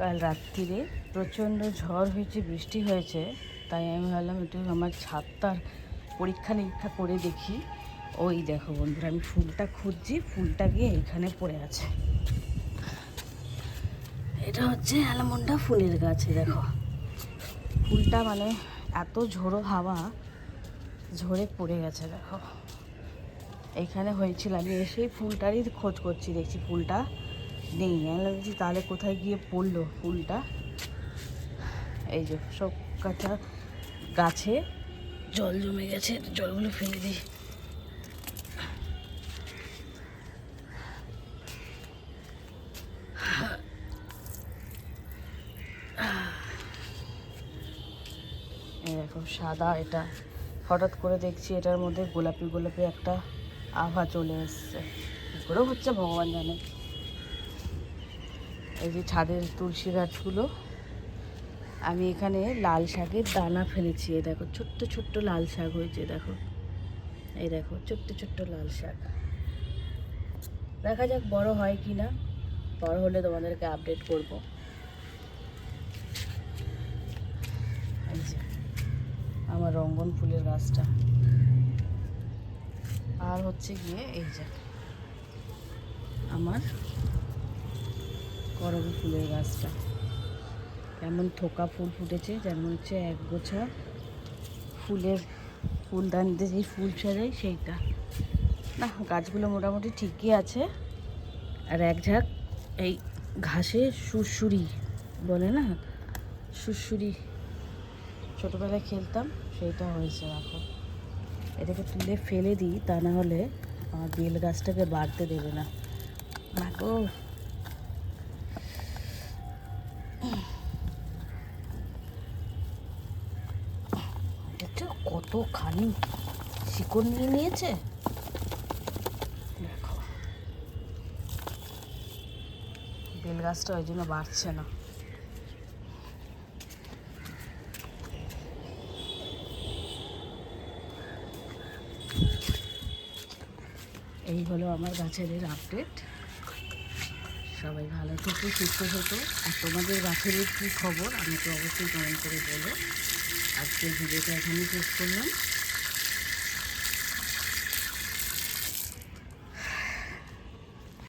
কাল রাত্রিরে প্রচণ্ড ঝড় হয়েছে, বৃষ্টি হয়েছে, তাই আমি ভাবলাম একটু আমার ছাদটার পরীক্ষা নিরীক্ষা করে দেখি। ওই দেখো বন্ধুরা, আমি ফুলটা খুঁজছি, ফুলটা গিয়ে এখানে পড়ে আছে। এটা হচ্ছে অ্যালামন্ডা ফুলের গাছ। দেখো ফুলটা মানে এত ঝোড়ো হাওয়া, ঝরে পড়ে গেছে। দেখো এইখানে হয়েছিল, আমি এসেই ফুলটারই খোঁজ করছি, দেখছি ফুলটা নেই। আমি ভাবছি তাহলে কোথায় গিয়ে পড়লো ফুলটা। এই যে সব কাঁচা গাছে জল জমে গেছে, জলগুলো ফেলে দিই। এই দেখো সাদা, এটা হঠাৎ করে দেখছি এটার মধ্যে গোলাপি গোলাপি একটা আভা চলে এসছে, কী করেও হচ্ছে ভগবান জানে। এই যে ছাদের তুলসী গাছগুলো, আমি এখানে লাল শাকের দানা ফেলেছি। এই দেখো ছোট্ট ছোট্ট লাল শাক হয়েছে, দেখো এই দেখো ছোট্ট ছোট্ট লাল শাক। দেখা যাক বড় হয় কি না, বড় হলে তোমাদেরকে আপডেট করব। এই যে আমার রঙ্গন ফুলের গাছটা, আর হচ্ছে গিয়ে এই যে আমার করবী ফুলের গাছটা, এমন থোকা ফুল ফুটেছে যেমন হচ্ছে এক গোছা ফুলের ফুলদানিতে যেই ফুল সাজাই সেইটা। না, গাছগুলো মোটামুটি ঠিকই আছে। আর এক ঝাঁক এই ঘাসে সুরসুরি বলে না, সুরসুরি ছোটোবেলায় খেলতাম, সেইটা হয়েছে। দেখো এটাকে তুলে ফেলে দিই, তা না হলে আমার বেল গাছটাকে বাড়তে দেবে না। দেখো কতখানি শিকড় নিয়ে নিয়েছে। দেখো বেল গাছটা ওই জন্য বাড়ছে না। এই হলো আমার গাছের আপডেট। সবাই ভালো থেকো, সুস্থ থেকো। আর তোমাদের গাছের কী খবর আমাকে অবশ্যই কমেন্ট করে বলো। আজকের ভিডিওটা এখানেই শেষ করলাম।